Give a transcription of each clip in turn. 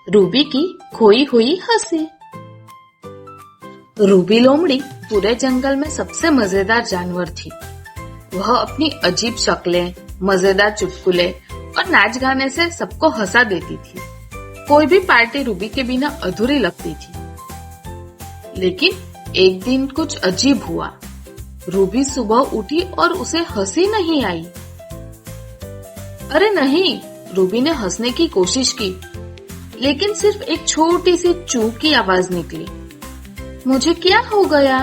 Ruby की खोई हुई हंसी। रूबी लोमड़ी पूरे जंगल में सबसे मजेदार जानवर थी। वह अपनी अजीब शक्लें, मजेदार चुटकुले और नाच गाने से सबको हंसा देती थी। कोई भी पार्टी रूबी के बिना अधूरी लगती थी। लेकिन एक दिन कुछ अजीब हुआ। रूबी सुबह उठी और उसे हंसी नहीं आई। अरे नहीं, रूबी ने हंसने की कोशिश की, लेकिन सिर्फ एक छोटी सी चूक की आवाज निकली। मुझे क्या हो गया?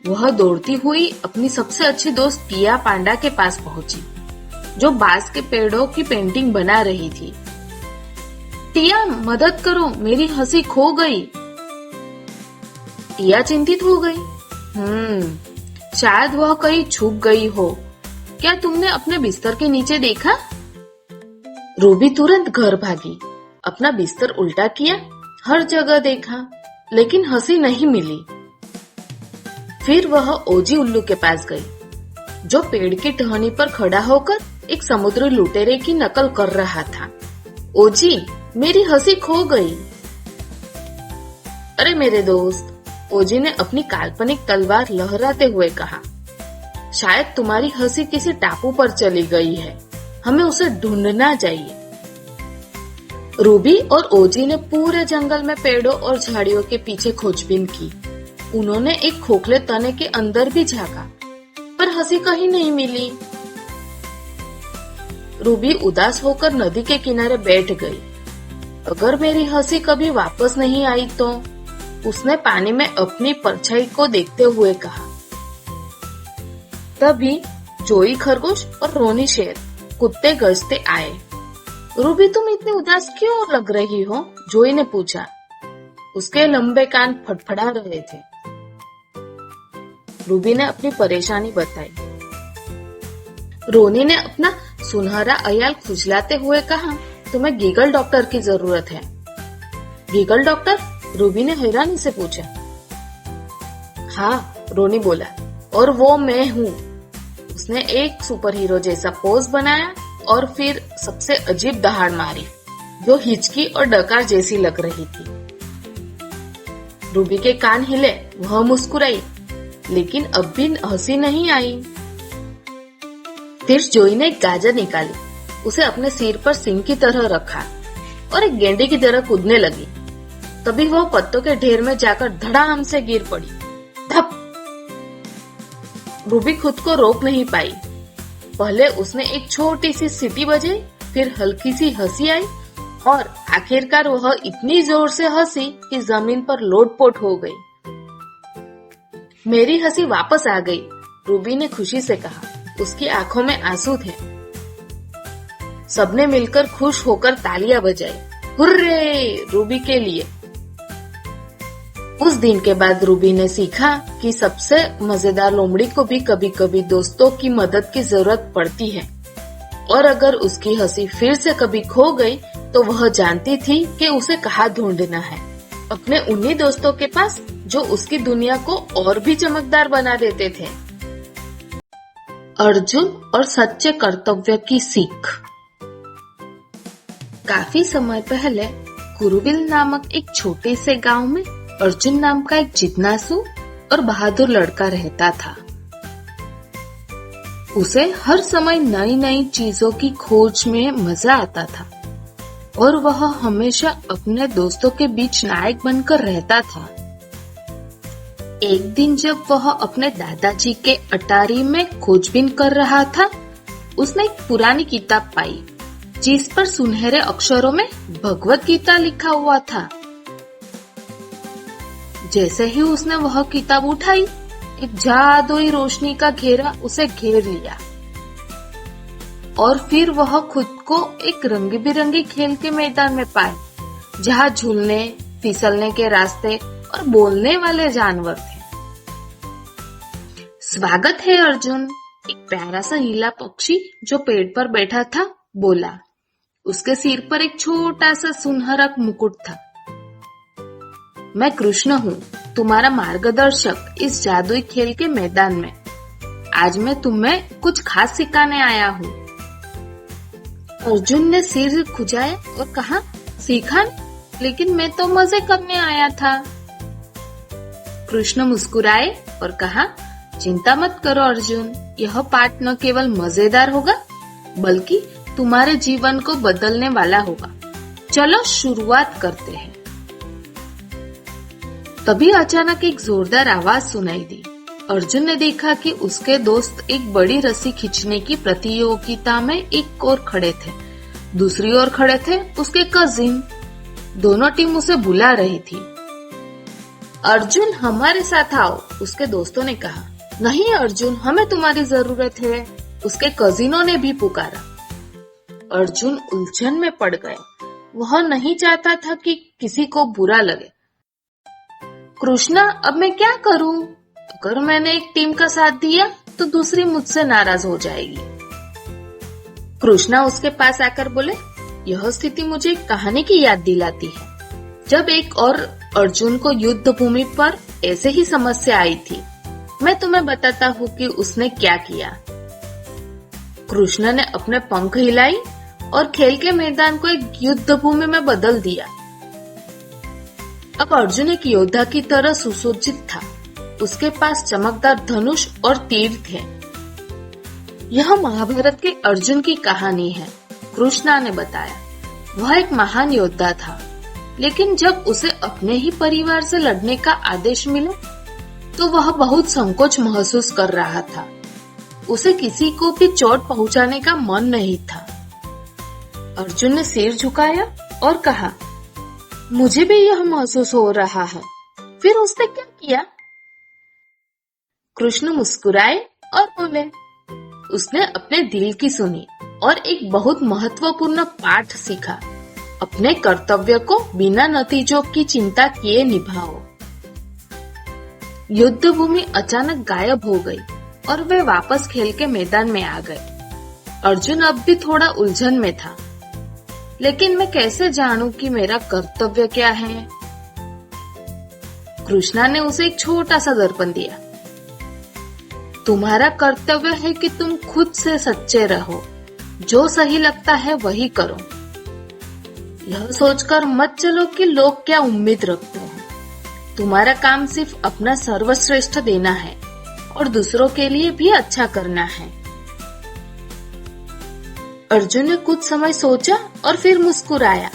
वह दौड़ती हुई अपनी सबसे अच्छी दोस्त टिया पांडा के पास पहुंची, जो बांस के पेड़ों की पेंटिंग बना रही थी। टिया, मदद करो, मेरी हंसी खो गई। टिया चिंतित हो गई। शायद वह कहीं छुप गई हो। क्या तुमने अपने बिस्तर के नीचे देखा? रूबी तुरंत घर भागी, अपना बिस्तर उल्टा किया, हर जगह देखा, लेकिन हंसी नहीं मिली। फिर वह ओजी उल्लू के पास गई, जो पेड़ की टहनी पर खड़ा होकर एक समुद्री लुटेरे की नकल कर रहा था। ओजी, मेरी हंसी खो गई। अरे मेरे दोस्त, ओजी ने अपनी काल्पनिक तलवार लहराते हुए कहा, शायद तुम्हारी हंसी किसी टापू पर चली गई है। हमें उसे ढूंढना चाहिए। रूबी और ओजी ने पूरे जंगल में पेड़ों और झाड़ियों के पीछे खोजबीन की। उन्होंने एक खोखले तने के अंदर भी झांका, पर हंसी कहीं नहीं मिली। रूबी उदास होकर नदी के किनारे बैठ गई। अगर मेरी हंसी कभी वापस नहीं आई तो, उसने पानी में अपनी परछाई को देखते हुए कहा। तभी जोई खरगोश और रोनी शेर कुत्ते गश्ते आए। रूबी, तुम इतनी उदास क्यों लग रही हो? जोई ने पूछा। उसके लंबे कान फड़फड़ा रहे थे। रूबी ने अपनी परेशानी बताई। रोनी ने अपना सुनहरा अयाल खुजलाते हुए कहा, तुम्हें गीगल डॉक्टर की जरूरत है। गीगल डॉक्टर? रूबी ने हैरानी से पूछा। हाँ, रोनी बोला, और वो मैं हूँ। उसने एक सुपर हीरो जैसा पोज बनाया और फिर सबसे अजीब दहाड़ मारी, जो हिचकी और डकार जैसी लग रही थी। रूबी के कान हिले, वह मुस्कुराई, लेकिन अब भी हंसी नहीं आई। फिर जोई ने एक गाजर निकाली, उसे अपने सिर पर सिंह की तरह रखा और एक गेंडे की तरह कूदने लगी। तभी वह पत्तों के ढेर में जाकर धड़ाम से गिर पड़ी। धप! रूबी खुद को रोक नहीं पाई। पहले उसने एक छोटी सी सीटी बजाई, फिर हल्की सी हंसी आई और आखिरकार वह इतनी जोर से हंसी कि जमीन पर लोटपोट हो गई। मेरी हंसी वापस आ गई, रूबी ने खुशी से कहा। उसकी आंखों में आंसू थे। सबने मिलकर खुश होकर तालियां बजाई। हुर्रे, रूबी के लिए। उस दिन के बाद रूबी ने सीखा कि सबसे मजेदार लोमड़ी को भी कभी कभी दोस्तों की मदद की जरूरत पड़ती है, और अगर उसकी हंसी फिर से कभी खो गई तो वह जानती थी कि उसे कहाँ ढूंढना है। अपने उन्हीं दोस्तों के पास जो उसकी दुनिया को और भी चमकदार बना देते थे। अर्जुन और सच्चे कर्तव्य की सीख। काफी समय पहले कुरुविल नामक एक छोटे से गांव में अर्जुन नाम का एक जिज्ञासु और बहादुर लड़का रहता था। उसे हर समय नई नई चीजों की खोज में मजा आता था और वह हमेशा अपने दोस्तों के बीच नायक बनकर रहता था। एक दिन जब वह अपने दादाजी के अटारी में खोजबीन कर रहा था, उसने एक पुरानी किताब पाई, जिस पर सुनहरे अक्षरों में भगवत गीता लिखा हुआ था। जैसे ही उसने वह किताब उठाई, एक जादुई रोशनी का घेरा उसे घेर लिया और फिर वह खुद को एक रंग बिरंगी खेल के मैदान में पाए, जहाँ झूलने, फिसलने के रास्ते और बोलने वाले जानवर थे। स्वागत है अर्जुन, एक प्यारा सा नीला पक्षी जो पेड़ पर बैठा था बोला। उसके सिर पर एक छोटा सा सुनहरा मुकुट था। मैं कृष्ण हूँ, तुम्हारा मार्गदर्शक इस जादुई खेल के मैदान में। आज मैं तुम्हें कुछ खास सिखाने आया हूँ। अर्जुन ने सिर खुजाया और कहा, सीखा, लेकिन मैं तो मजे करने आया था। कृष्ण मुस्कुराए और कहा, चिंता मत करो अर्जुन, यह पाठ न केवल मजेदार होगा बल्कि तुम्हारे जीवन को बदलने वाला होगा। चलो शुरुआत करते हैं। तभी अचानक एक जोरदार आवाज सुनाई दी। अर्जुन ने देखा कि उसके दोस्त एक बड़ी रस्सी खींचने की प्रतियोगिता में एक ओर खड़े थे, दूसरी ओर खड़े थे उसके कजिन। दोनों टीम उसे बुला रही थी। अर्जुन हमारे साथ आओ, उसके दोस्तों ने कहा। नहीं अर्जुन, हमें तुम्हारी जरूरत है, उसके कजिनों ने भी पुकारा। अर्जुन उलझन में पड़ गया। वह नहीं चाहता था कि किसी को बुरा लगे। कृष्णा, अब मैं क्या करूं? अगर मैंने एक टीम का साथ दिया तो दूसरी मुझसे नाराज हो जाएगी। कृष्णा उसके पास आकर बोले, यह स्थिति मुझे एक कहानी की याद दिलाती है, जब एक और अर्जुन को युद्ध भूमि पर ऐसे ही समस्या आई थी। मैं तुम्हें बताता हूँ कि उसने क्या किया। कृष्ण ने अपने पंख हिलाई और खेल के मैदान को एक युद्ध भूमि में बदल दिया। अब अर्जुन एक योद्धा की तरह सुसज्जित था। उसके पास चमकदार धनुष और तीर थे। यह महाभारत के अर्जुन की कहानी है, कृष्णा ने बताया। वह एक महान योद्धा था, लेकिन जब उसे अपने ही परिवार से लड़ने का आदेश मिला तो वह बहुत संकोच महसूस कर रहा था। उसे किसी को भी चोट पहुंचाने का मन नहीं था। अर्जुन ने सिर झुकाया और कहा, मुझे भी यह महसूस हो रहा है। फिर उसने क्या किया? कृष्ण मुस्कुराए और बोले, उसने अपने दिल की सुनी और एक बहुत महत्वपूर्ण पाठ सीखा। अपने कर्तव्य को बिना नतीजों की चिंता किए निभाओ। युद्ध भूमि अचानक गायब हो गई और वे वापस खेल के मैदान में आ गए। अर्जुन अब भी थोड़ा उलझन में था। लेकिन मैं कैसे जानूं कि मेरा कर्तव्य क्या है? कृष्णा ने उसे एक छोटा सा दर्पण दिया। तुम्हारा कर्तव्य है कि तुम खुद से सच्चे रहो, जो सही लगता है वही करो। यह सोचकर मत चलो कि लोग क्या उम्मीद रखते हैं। तुम्हारा काम सिर्फ अपना सर्वश्रेष्ठ देना है और दूसरों के लिए भी अच्छा करना है। अर्जुन ने कुछ समय सोचा और फिर मुस्कुराया।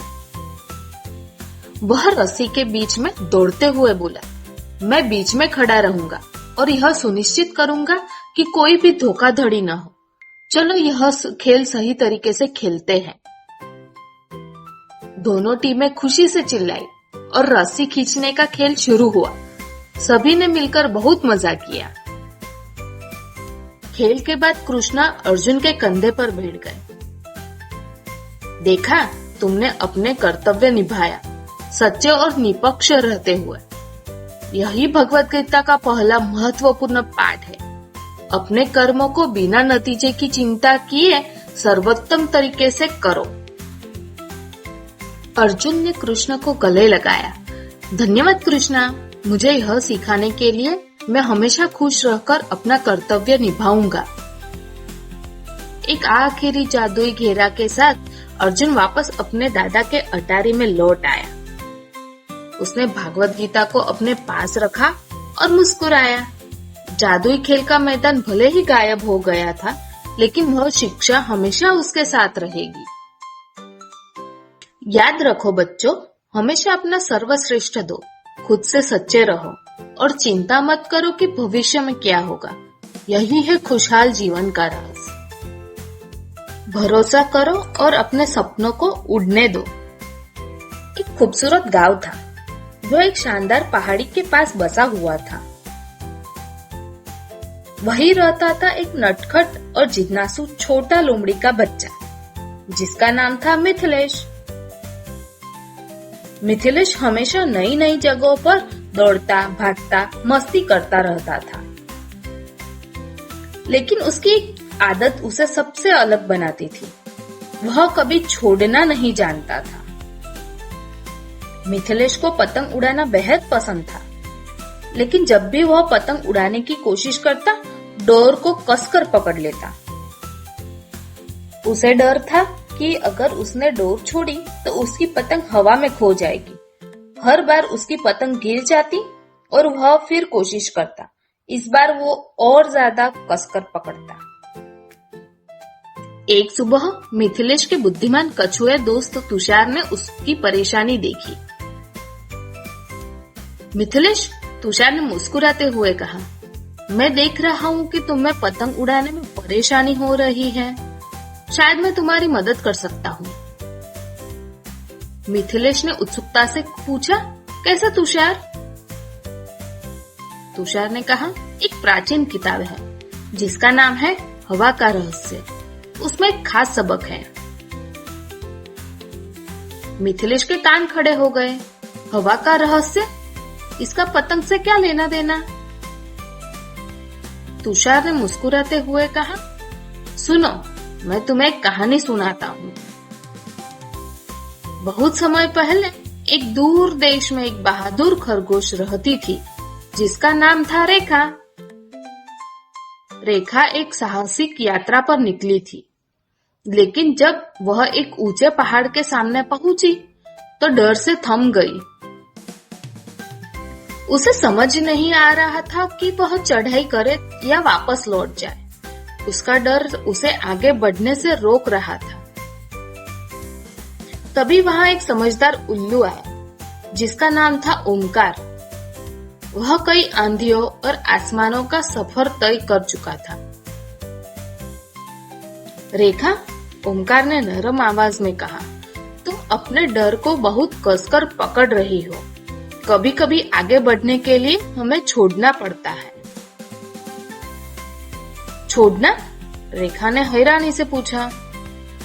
वह रस्सी के बीच में दौड़ते हुए बोला, मैं बीच में खड़ा रहूंगा और यह सुनिश्चित करूंगा कि कोई भी धोखाधड़ी न हो। चलो यह खेल सही तरीके से खेलते हैं। दोनों टीमें खुशी से चिल्लाई और रस्सी खींचने का खेल शुरू हुआ। सभी ने मिलकर बहुत मजा किया। खेल के बाद कृष्णा अर्जुन के कंधे पर बैठ गए। देखा, तुमने अपने कर्तव्य निभाया, सच्चे और निष्पक्ष रहते हुए। यही भगवत गीता का पहला महत्वपूर्ण पाठ है। अपने कर्मों को बिना नतीजे की चिंता किए सर्वोत्तम तरीके से करो। अर्जुन ने कृष्ण को गले लगाया। धन्यवाद कृष्णा, मुझे यह सिखाने के लिए। मैं हमेशा खुश रहकर अपना कर्तव्य निभाऊंगा। एक आखिरी जादुई घेरा के साथ अर्जुन वापस अपने दादा के अटारी में लौट आया। उसने भागवत गीता को अपने पास रखा और मुस्कुराया। जादुई खेल का मैदान भले ही गायब हो गया था, लेकिन वह शिक्षा हमेशा उसके साथ रहेगी। याद रखो बच्चों, हमेशा अपना सर्वश्रेष्ठ दो, खुद से सच्चे रहो और चिंता मत करो कि भविष्य में क्या होगा। यही है खुशहाल जीवन का राज। भरोसा करो और अपने सपनों को उड़ने दो। एक खूबसूरत गांव था, जो एक शानदार पहाड़ी के पास बसा हुआ था। वहीं रहता था एक नटखट और जिज्ञासु छोटा लोमड़ी का बच्चा, जिसका नाम था मिथिलेश। मिथिलेश हमेशा नई नई जगहों पर दौड़ता भागता मस्ती करता रहता था। लेकिन उसकी एक आदत उसे सबसे अलग बनाती थी। वह कभी छोड़ना नहीं जानता था। मिथिलेश को पतंग उड़ाना बेहद पसंद था, लेकिन जब भी वह पतंग उड़ाने की कोशिश करता, डोर को कसकर पकड़ लेता। उसे डर था कि अगर उसने डोर छोड़ी तो उसकी पतंग हवा में खो जाएगी। हर बार उसकी पतंग गिर जाती और वह फिर कोशिश करता। इस बार वो और ज्यादा कसकर पकड़ता। एक सुबह मिथिलेश के बुद्धिमान कछुए दोस्त तुषार ने उसकी परेशानी देखी। मिथिलेश, तुषार ने मुस्कुराते हुए कहा, मैं देख रहा हूँ कि तुम्हें पतंग उड़ाने में परेशानी हो रही है। शायद मैं तुम्हारी मदद कर सकता हूँ। मिथिलेश ने उत्सुकता से पूछा, कैसा तुषार? तुषार ने कहा, एक प्राचीन किताब है जिसका नाम है हवा का रहस्य। उसमें एक खास सबक है। मिथिलेश के कान खड़े हो गए। हवा का रहस्य? इसका पतंग से क्या लेना देना? तुषार ने मुस्कुराते हुए कहा, सुनो, मैं तुम्हें एक कहानी सुनाता हूँ। बहुत समय पहले एक दूर देश में एक बहादुर खरगोश रहती थी जिसका नाम था रेखा। रेखा एक साहसिक यात्रा पर निकली थी, लेकिन जब वह एक ऊंचे पहाड़ के सामने पहुंची तो डर से थम गई। उसे समझ नहीं आ रहा था कि वह चढ़ाई करे या वापस लौट जाए। उसका डर उसे आगे बढ़ने से रोक रहा था। तभी वहां एक समझदार उल्लू आया जिसका नाम था ओमकार। वह कई आंधियों और आसमानों का सफर तय कर चुका था। रेखा, ओमकार ने नरम आवाज में कहा, तुम अपने डर को बहुत कसकर पकड़ रही हो। कभी कभी आगे बढ़ने के लिए हमें छोड़ना पड़ता है। छोड़ना? रेखा ने हैरानी से पूछा,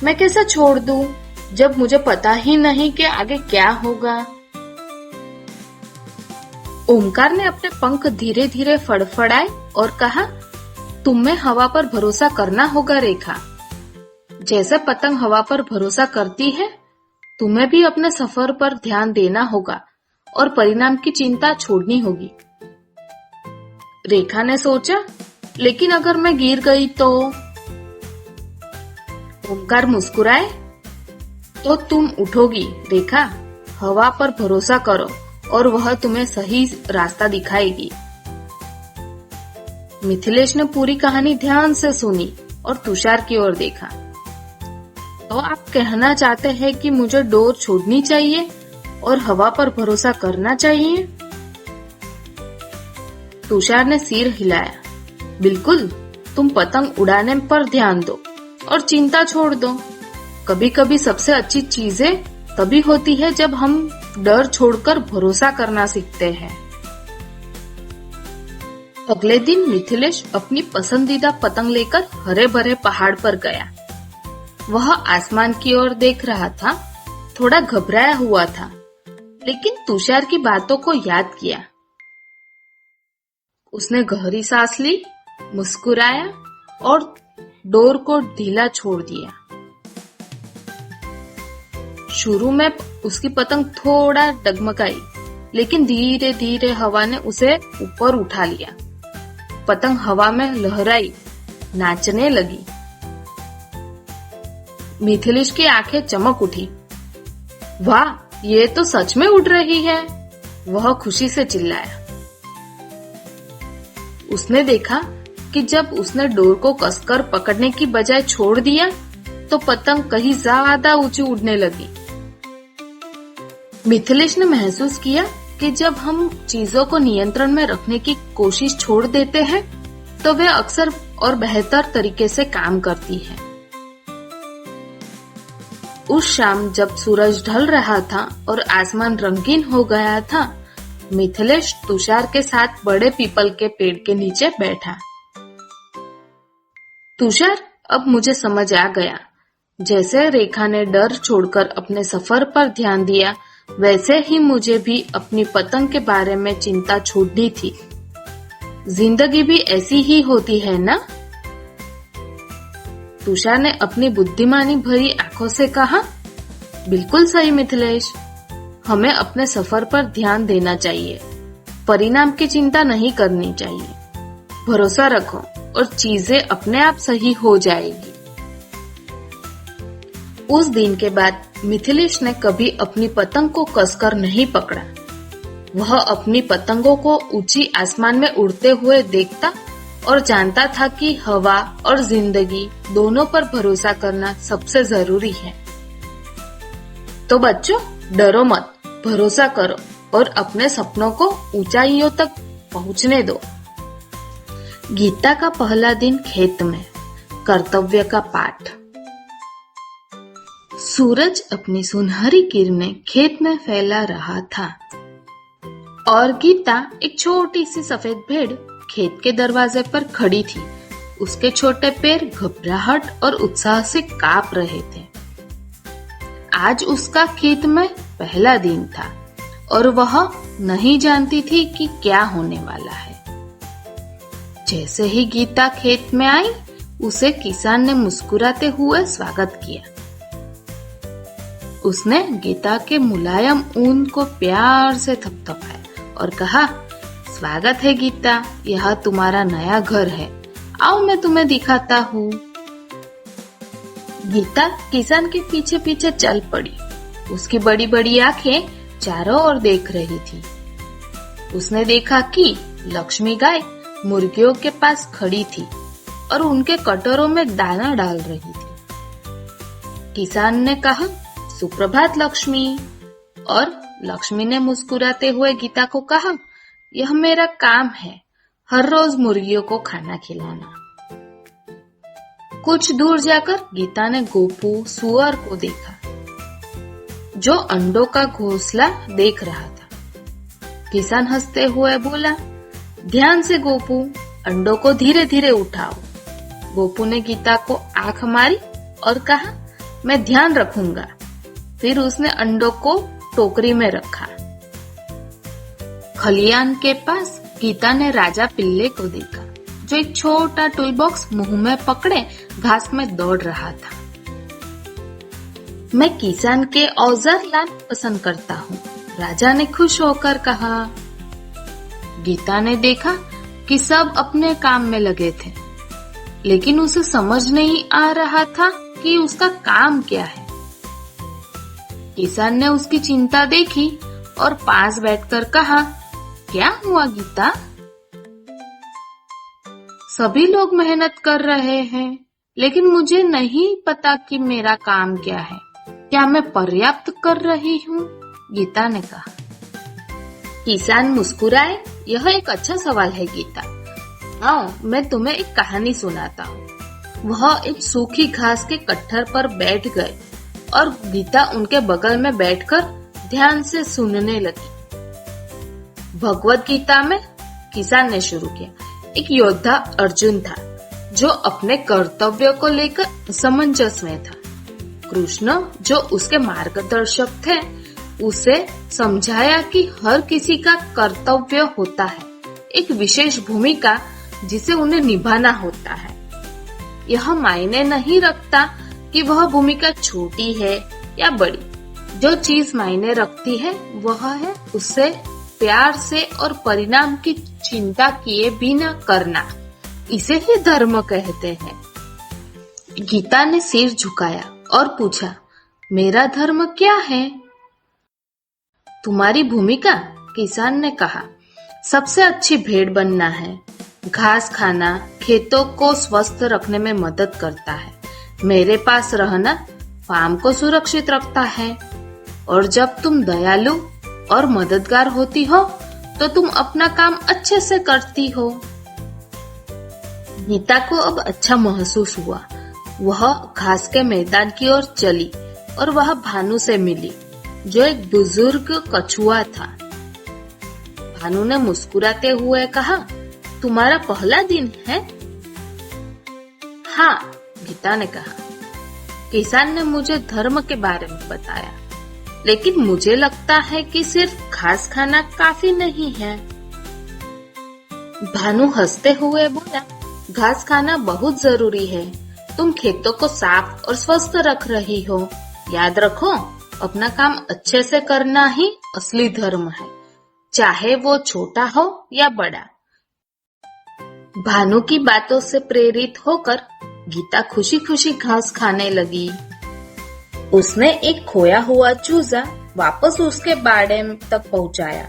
मैं कैसे छोड़ दूं जब मुझे पता ही नहीं कि आगे क्या होगा? ओमकार ने अपने पंख धीरे धीरे फड़फड़ाए और कहा, तुम्हें हवा पर भरोसा करना होगा रेखा। जैसे पतंग हवा पर भरोसा करती है, तुम्हें भी अपने सफर पर ध्यान देना होगा और परिणाम की चिंता छोड़नी होगी। रेखा ने सोचा, लेकिन अगर मैं गिर गई तो? ओमकार मुस्कुराए, तो तुम उठोगी रेखा। हवा पर भरोसा करो और वह तुम्हें सही रास्ता दिखाएगी। मिथिलेश ने पूरी कहानी ध्यान से सुनी और तुषार की ओर देखा। तो आप कहना चाहते हैं कि मुझे डोर छोड़नी चाहिए और हवा पर भरोसा करना चाहिए? तुषार ने सिर हिलाया। बिल्कुल, तुम पतंग उड़ाने पर ध्यान दो और चिंता छोड़ दो। कभी कभी सबसे अच्छी चीजें तभी होती है जब हम डर छोड़कर भरोसा करना सीखते हैं। अगले दिन मिथिलेश अपनी पसंदीदा पतंग लेकर हरे भरे पहाड़ पर गया। वह आसमान की ओर देख रहा था, थोड़ा घबराया हुआ था, लेकिन तुषार की बातों को याद किया। उसने गहरी सांस ली, मुस्कुराया और डोर को ढीला छोड़ दिया। शुरू में उसकी पतंग थोड़ा डगमगाई, लेकिन धीरे धीरे हवा ने उसे ऊपर उठा लिया। पतंग हवा में लहराई, नाचने लगी। मिथिलेश की आंखें चमक उठी। वाह, ये तो सच में उड़ रही है, वह खुशी से चिल्लाया। उसने देखा कि जब उसने डोर को कसकर पकड़ने की बजाय छोड़ दिया तो पतंग कहीं ज्यादा ऊंची उड़ने लगी। मिथिलेश ने महसूस किया कि जब हम चीजों को नियंत्रण में रखने की कोशिश छोड़ देते हैं तो वे अक्सर और बेहतर तरीके से काम करती है। उस शाम जब सूरज ढल रहा था और आसमान रंगीन हो गया था, मिथिलेश तुषार के साथ बड़े पीपल के पेड़ के नीचे बैठा। तुषार, अब मुझे समझ आ गया। जैसे रेखा ने डर छोड़कर अपने सफर पर ध्यान दिया, वैसे ही मुझे भी अपनी पतंग के बारे में चिंता छोड़नी थी। जिंदगी भी ऐसी ही होती है ना? तुषार ने अपनी बुद्धिमानी भरी आंखों से कहा, बिल्कुल सही मिथिलेश, हमें अपने सफर पर ध्यान देना चाहिए, परिणाम की चिंता नहीं करनी चाहिए। भरोसा रखो और चीजें अपने आप सही हो जाएगी। उस दिन के बाद मिथिलेश ने कभी अपनी पतंग को कसकर नहीं पकड़ा। वह अपनी पतंगों को ऊंची आसमान में उड़ते हुए देखता और जानता था कि हवा और जिंदगी दोनों पर भरोसा करना सबसे जरूरी है। तो बच्चों, डरो मत, भरोसा करो और अपने सपनों को ऊंचाइयों तक पहुंचने दो। गीता का पहला दिन खेत में, कर्तव्य का पाठ। सूरज अपनी सुनहरी किरणें खेत में फैला रहा था और गीता एक छोटी सी सफेद भेड़ खेत के दरवाजे पर खड़ी थी। उसके छोटे पैर घबराहट और उत्साह से कांप रहे थे। आज उसका खेत में पहला दिन था और वह नहीं जानती थी कि क्या होने वाला है। जैसे ही गीता खेत में आई, उसे किसान ने मुस्कुराते हुए स्वागत किया। उसने गीता के मुलायम ऊन को प्यार से थपथपाया और कहा, स्वागत है गीता, यह तुम्हारा नया घर है, आओ मैं तुम्हें दिखाता हूँ। गीता किसान के पीछे पीछे चल पड़ी। उसकी बड़ी बड़ी आंखें चारों ओर देख रही थी। उसने देखा कि लक्ष्मी गाय मुर्गियों के पास खड़ी थी और उनके कटोरों में दाना डाल रही थी। किसान ने कहा, सुप्रभात लक्ष्मी। और लक्ष्मी ने मुस्कुराते हुए गीता को कहा, यह मेरा काम है, हर रोज मुर्गियों को खाना खिलाना। कुछ दूर जाकर गीता ने गोपू सुअर को देखा, जो अंडों का घोंसला देख रहा था। किसान हंसते हुए बोला, ध्यान से गोपू, अंडों को धीरे धीरे उठाओ। गोपू ने गीता को आंख मारी और कहा, मैं ध्यान रखूंगा। फिर उसने अंडों को टोकरी में रखा। खलियान के पास गीता ने राजा पिल्ले को देखा, जो एक छोटा टूल बॉक्स मुंह में पकड़े घास में दौड़ रहा था। मैं किसान के औजार लाना पसंद करता हूँ, राजा ने खुश होकर कहा। गीता ने देखा कि सब अपने काम में लगे थे, लेकिन उसे समझ नहीं आ रहा था कि उसका काम क्या है। किसान ने उसकी चिंता देखी और पास बैठकर कहा, क्या हुआ गीता? सभी लोग मेहनत कर रहे हैं, लेकिन मुझे नहीं पता कि मेरा काम क्या है। क्या मैं पर्याप्त कर रही हूँ? गीता ने कहा। किसान मुस्कुराए, यह एक अच्छा सवाल है गीता। आओ मैं तुम्हें एक कहानी सुनाता हूँ। वह एक सूखी घास के कट्टर पर बैठ गए और गीता उनके बगल में बैठकर ध्यान से सुनने लगी। भगवत गीता में किसान ने शुरू किया, एक योद्धा अर्जुन था जो अपने कर्तव्यों को लेकर असमंजस में था। कृष्ण जो उसके मार्गदर्शक थे, उसे समझाया कि हर किसी का कर्तव्य होता है, एक विशेष भूमिका जिसे उन्हें निभाना होता है। यह मायने नहीं रखता कि वह भूमिका छोटी है या बड़ी। जो चीज मायने रखती है वह है उससे प्यार से और परिणाम की चिंता किए बिना करना। इसे ही धर्म कहते हैं। गीता ने सिर झुकाया और पूछा, मेरा धर्म क्या है? तुम्हारी भूमिका, किसान ने कहा, सबसे अच्छी भेड़ बनना है। घास खाना खेतों को स्वस्थ रखने में मदद करता है। मेरे पास रहना फार्म को सुरक्षित रखता है। और जब तुम दयालु और मददगार होती हो तो तुम अपना काम अच्छे से करती हो। गीता को अब अच्छा महसूस हुआ। वह घास के मैदान की ओर चली और वह भानु से मिली, जो एक बुजुर्ग कछुआ था। भानु ने मुस्कुराते हुए कहा, तुम्हारा पहला दिन है? हाँ, गीता ने कहा। किसान ने मुझे धर्म के बारे में बताया, लेकिन मुझे लगता है कि सिर्फ घास खाना काफी नहीं है। भानु हंसते हुए बोला, घास खाना बहुत जरूरी है। तुम खेतों को साफ और स्वस्थ रख रही हो। याद रखो, अपना काम अच्छे से करना ही असली धर्म है, चाहे वो छोटा हो या बड़ा। भानु की बातों से प्रेरित होकर गीता खुशी खुशी घास खाने लगी। उसने एक खोया हुआ चूजा वापस उसके बाड़े तक पहुंचाया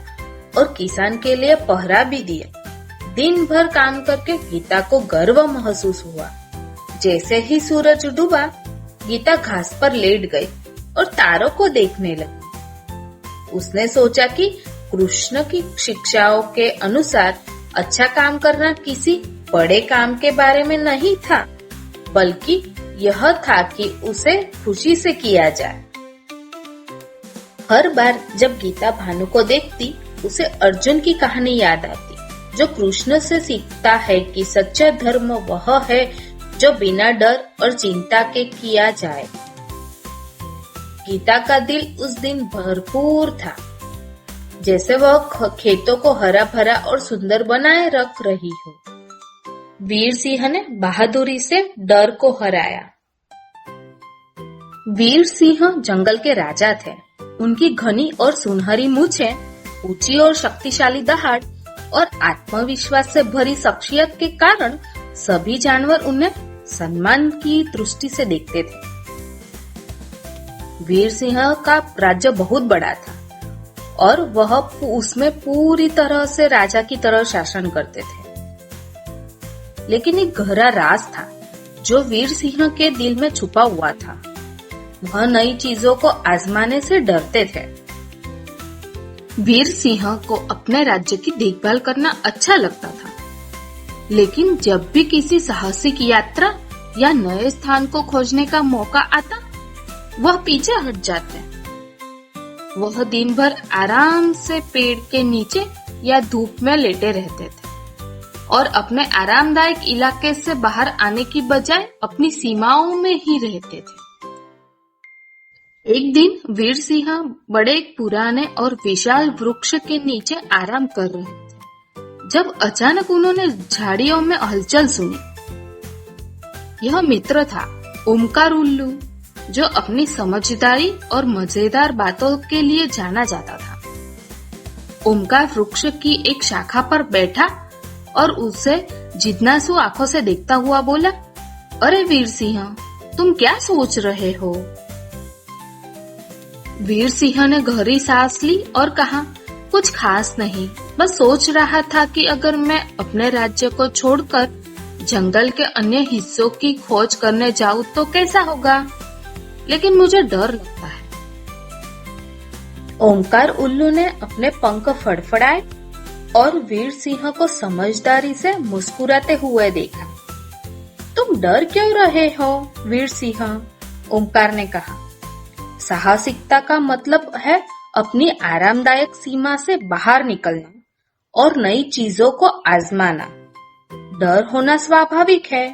और किसान के लिए पहरा भी दिया। दिन भर काम करके गीता को गर्व महसूस हुआ। जैसे ही सूरज डूबा, गीता घास पर लेट गई और तारों को देखने लगी। उसने सोचा कि कृष्ण की शिक्षाओं के अनुसार अच्छा काम करना किसी बड़े काम के बारे में नहीं था, बल्कि यह था कि उसे खुशी से किया जाए। हर बार जब गीता भानु को देखती, उसे अर्जुन की कहानी याद आती, जो कृष्ण से सीखता है कि सच्चा धर्म वह है जो बिना डर और चिंता के किया जाए। गीता का दिल उस दिन भरपूर था, जैसे वह खेतों को हरा भरा और सुंदर बनाए रख रही हो। वीर सिंह ने बहादुरी से डर को हराया। वीर सिंह जंगल के राजा थे। उनकी घनी और सुनहरी मूछें, ऊंची और शक्तिशाली दहाड़ और आत्मविश्वास से भरी शख्सियत के कारण सभी जानवर उन्हें सम्मान की दृष्टि से देखते थे। वीर सिंह का राज्य बहुत बड़ा था और वह उसमें पूरी तरह से राजा की तरह शासन करते थे। लेकिन एक गहरा राज था जो वीर सिंह के दिल में छुपा हुआ था। वह नई चीजों को आजमाने से डरते थे। वीर सिंह को अपने राज्य की देखभाल करना अच्छा लगता था, लेकिन जब भी किसी साहसिक यात्रा या नए स्थान को खोजने का मौका आता, वह पीछे हट जाते। वह दिन भर आराम से पेड़ के नीचे या धूप में लेटे रहते थे और अपने आरामदायक इलाके से बाहर आने की बजाय अपनी सीमाओं में ही रहते थे। एक दिन वीर सिंह बड़े एक पुराने और विशाल वृक्ष के नीचे आराम कर रहे थे, जब अचानक उन्होंने झाड़ियों में हलचल सुनी। यह मित्र था ओमकार उल्लू, जो अपनी समझदारी और मजेदार बातों के लिए जाना जाता था। ओमकार वृक्ष की एक शाखा पर बैठा और उसे जिज्ञासु आंखों से देखता हुआ बोला, अरे वीर सिंह, तुम क्या सोच रहे हो? वीर सिंह ने गहरी सांस ली और कहा, कुछ खास नहीं, बस सोच रहा था कि अगर मैं अपने राज्य को छोड़कर जंगल के अन्य हिस्सों की खोज करने जाऊं तो कैसा होगा, लेकिन मुझे डर लगता है। ओमकार उल्लू ने अपने पंख फड़फड़ाए और वीर सिंह को समझदारी से मुस्कुराते हुए देखा। तुम डर क्यों रहे हो वीर सिंह? ओमकार ने कहा, साहसिकता का मतलब है अपनी आरामदायक सीमा से बाहर निकलना और नई चीजों को आजमाना। डर होना स्वाभाविक है,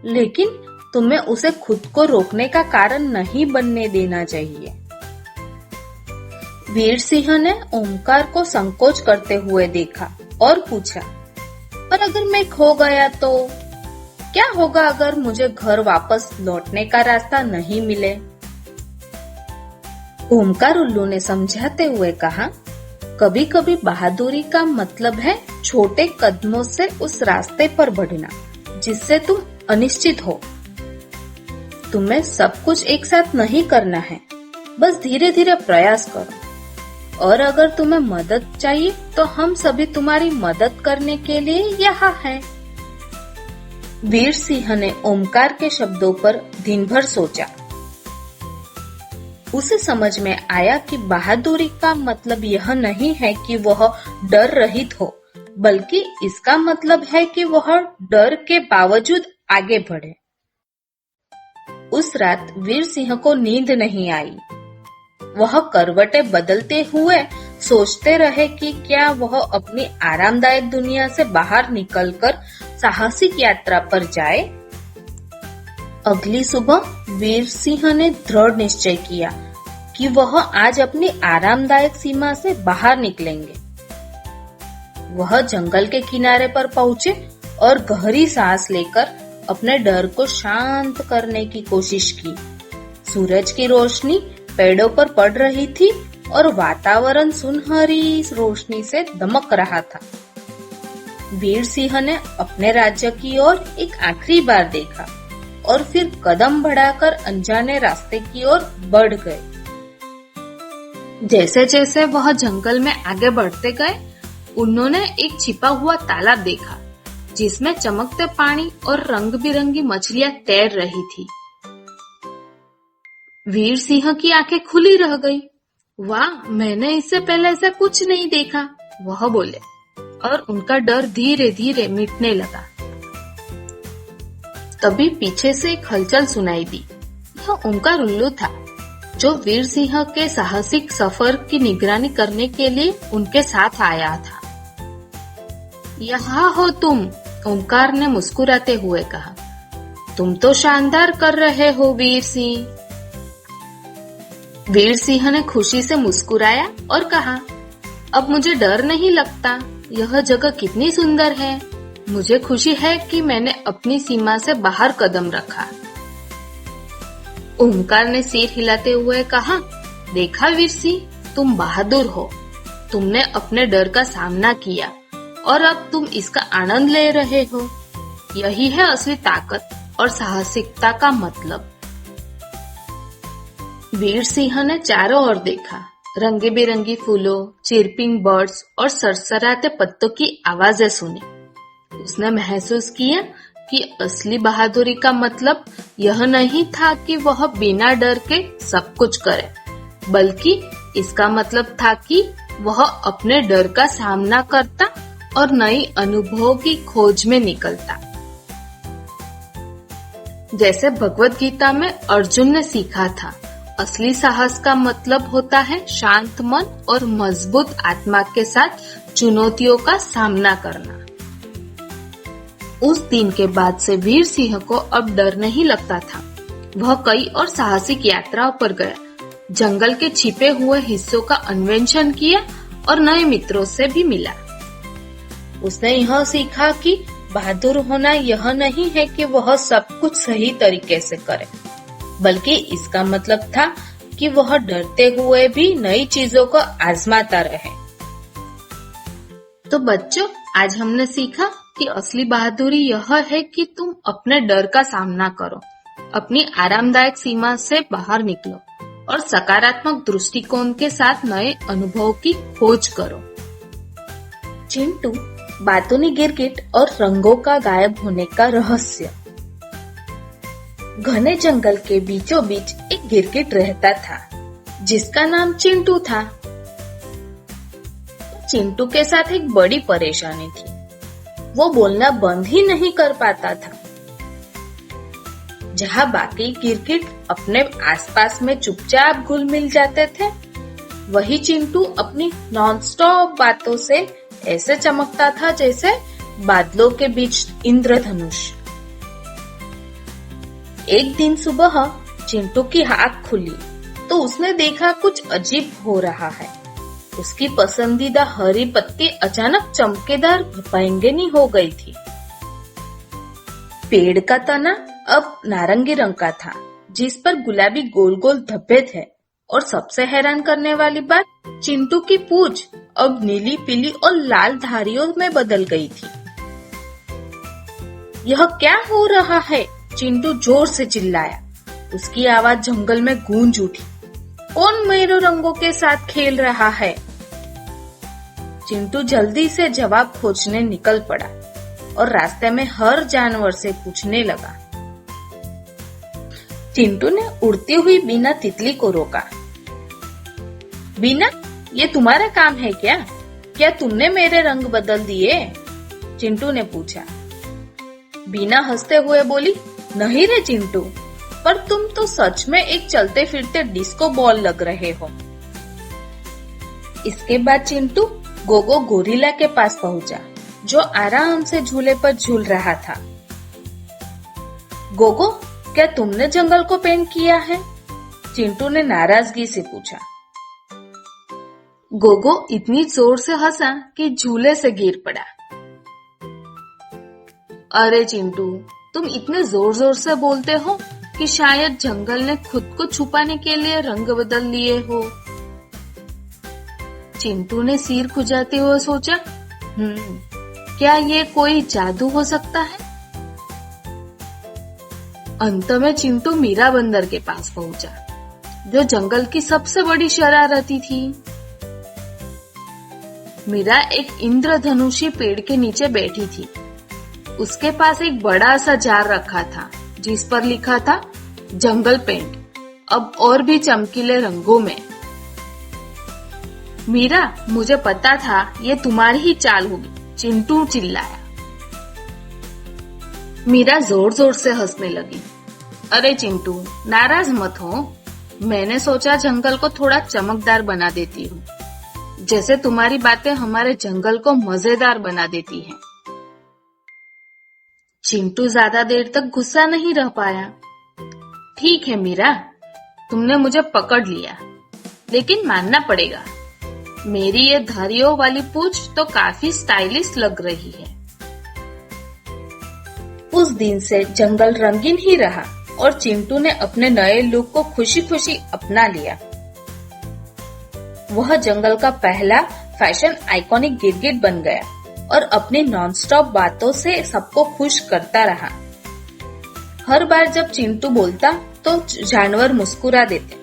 लेकिन तुम्हें उसे खुद को रोकने का कारण नहीं बनने देना चाहिए। वीर सिंह ने ओमकार को संकोच करते हुए देखा और पूछा, पर अगर मैं खो गया तो क्या होगा? अगर मुझे घर वापस लौटने का रास्ता नहीं मिले? ओमकार उल्लू ने समझाते हुए कहा, कभी कभी बहादुरी का मतलब है छोटे कदमों से उस रास्ते पर बढ़ना जिससे तुम अनिश्चित हो। तुम्हें सब कुछ एक साथ नहीं करना है, बस धीरे धीरे प्रयास करो। और अगर तुम्हें मदद चाहिए तो हम सभी तुम्हारी मदद करने के लिए यहाँ हैं। वीर सिंह ने ओमकार के शब्दों पर दिन भर सोचा। उसे समझ में आया कि बहादुरी का मतलब यह नहीं है कि वह डर रहित हो, बल्कि इसका मतलब है कि वह डर के बावजूद आगे बढ़े। उस रात वीर सिंह को नींद नहीं आई। वह करवटें बदलते हुए सोचते रहे कि क्या वह अपनी आरामदायक दुनिया से बाहर निकलकर साहसिक यात्रा पर जाए। अगली सुबह वीर सिंह ने दृढ़ निश्चय किया कि वह आज अपनी आरामदायक सीमा से बाहर निकलेंगे। वह जंगल के किनारे पर पहुंचे और गहरी सांस लेकर अपने डर को शांत करने की कोशिश की। सूरज की रोशनी पेड़ों पर पड़ रही थी और वातावरण सुनहरी रोशनी से दमक रहा था। वीर सिंह ने अपने राज्य की ओर एक आखिरी बार देखा और फिर कदम बढ़ाकर अनजाने रास्ते की ओर बढ़ गए। जैसे जैसे वह जंगल में आगे बढ़ते गए, उन्होंने एक छिपा हुआ तालाब देखा जिसमें चमकते पानी और रंग बिरंगी मछलियां तैर रही थी। वीर सिंह की आंखें खुली रह गई। वाह, मैंने इससे पहले ऐसा कुछ नहीं देखा, वह बोले, और उनका डर धीरे धीरे मिटने लगा। तभी पीछे से एक हलचल सुनाई दी। यह उनका रुल्लू था, जो वीर सिंह के साहसिक सफर की निगरानी करने के लिए उनके साथ आया था। यहाँ हो तुम, ओंकार ने मुस्कुराते हुए कहा। तुम तो शानदार कर रहे हो वीर सिंह। वीर सिंह ने खुशी से मुस्कुराया और कहा, अब मुझे डर नहीं लगता। यह जगह कितनी सुंदर है। मुझे खुशी है कि मैंने अपनी सीमा से बाहर कदम रखा। ओंकार ने सिर हिलाते हुए कहा, देखा वीर सिंह, तुम बहादुर हो। तुमने अपने डर का सामना किया और अब तुम इसका आनंद ले रहे हो। यही है असली ताकत और साहसिकता का मतलब। वीर सिंह ने चारों ओर देखा। रंगे बिरंगी फूलों, चिरपिंग बर्ड्स और सरसराते पत्तों की आवाजें सुनी। उसने महसूस किया कि असली बहादुरी का मतलब यह नहीं था कि वह बिना डर के सब कुछ करे, बल्कि इसका मतलब था कि वह अपने डर का सामना करता और नई अनुभवों की खोज में निकलता। जैसे भगवत गीता में अर्जुन ने सीखा था, असली साहस का मतलब होता है शांत मन और मजबूत आत्मा के साथ चुनौतियों का सामना करना। उस दिन के बाद से वीर सिंह को अब डर नहीं लगता था। वह कई और साहसिक यात्राओं पर गया, जंगल के छिपे हुए हिस्सों का अन्वेषण किया और नए मित्रों से भी मिला। उसने यह सीखा कि बहादुर होना यह नहीं है कि वह सब कुछ सही तरीके से करे, बल्कि इसका मतलब था कि वह डरते हुए भी नई चीजों को आजमाता रहे। तो बच्चों, आज हमने सीखा कि असली बहादुरी यह है कि तुम अपने डर का सामना करो, अपनी आरामदायक सीमा से बाहर निकलो और सकारात्मक दृष्टिकोण के साथ नए अनुभव की खोज करो। चिंटू, बातूनी गिरगिट और रंगों का गायब होने का रहस्य। घने जंगल के बीचों बीच एक गिरगिट रहता था, जिसका नाम चिंटू था। चिंटू के साथ एक बड़ी परेशानी थी। वो बोलना बंद ही नहीं कर पाता था। जहाँ बाकी गिरगिट अपने आसपास में चुपचाप घुल मिल जाते थे, वही चिंटू अपनी नॉनस्टॉप बातों से ऐसे चमकता था जैसे बादलों के बीच इंद्रधनुष। एक दिन सुबह चिंटू की आँख खुली तो उसने देखा कुछ अजीब हो रहा है। उसकी पसंदीदा हरी पत्ती अचानक चमकेदार बैंगनी हो गई थी। पेड़ का तना अब नारंगी रंग का था, जिस पर गुलाबी गोल गोल धब्बे थे, और सबसे हैरान करने वाली बात, चिंटू की पूंछ अब नीली, पीली और लाल धारियों में बदल गई थी। यह क्या हो रहा है? चिंटू जोर से चिल्लाया। उसकी आवाज जंगल में गूंज उठी। कौन मेरे रंगों के साथ खेल रहा है? चिंटू जल्दी से जवाब खोजने निकल पड़ा और रास्ते में हर जानवर से पूछने लगा। चिंटू ने उड़ती हुई बीना तितली को रोका। बीना, ये तुम्हारा काम है क्या? क्या तुमने मेरे रंग बदल दिए? चिंटू ने पूछा। बीना हंसते हुए बोली, नहीं रे चिंटू, पर तुम तो सच में एक चलते फिरते डिस्को बॉल लग रहे हो। इसके बाद चिंटू गोगो गोरिल्ला के पास पहुंचा, जो आराम से झूले पर झूल रहा था। गोगो, क्या तुमने जंगल को पेंट किया है? चिंटू ने नाराजगी से पूछा। गोगो इतनी जोर से हंसा कि झूले से गिर पड़ा। अरे चिंटू, तुम इतने जोर जोर से बोलते हो कि शायद जंगल ने खुद को छुपाने के लिए रंग बदल लिए हो। चिंटू ने सिर खुजाते हुए सोचा, क्या ये कोई जादू हो सकता है? अंत में चिंटू मीरा बंदर के पास पहुंचा, जो जंगल की सबसे बड़ी शरारती थी। मीरा एक इंद्रधनुषी पेड़ के नीचे बैठी थी। उसके पास एक बड़ा सा जार रखा था, जिस पर लिखा था जंगल पेंट, अब और भी चमकीले रंगों में। मीरा, मुझे पता था ये तुम्हारी ही चाल होगी, चिंटू चिल्लाया। मीरा जोर जोर से हंसने लगी। अरे चिंटू, नाराज मत हो। मैंने सोचा जंगल को थोड़ा चमकदार बना देती हूँ, जैसे तुम्हारी बातें हमारे जंगल को मजेदार बना देती हैं। चिंटू ज्यादा देर तक गुस्सा नहीं रह पाया। ठीक है मीरा, तुमने मुझे पकड़ लिया, लेकिन मानना पड़ेगा, मेरी ये धारियों वाली पूंछ तो काफी स्टाइलिश लग रही है। उस दिन से जंगल रंगीन ही रहा और चिंटू ने अपने नए लुक को खुशी खुशी अपना लिया। वह जंगल का पहला फैशन आइकॉनिक गिरगिट बन गया और अपनी नॉनस्टॉप बातों से सबको खुश करता रहा। हर बार जब चिंटू बोलता तो जानवर मुस्कुरा देते।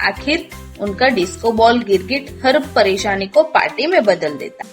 आखिर उनका डिस्को बॉल गिरगिट हर परेशानी को पार्टी में बदल देता।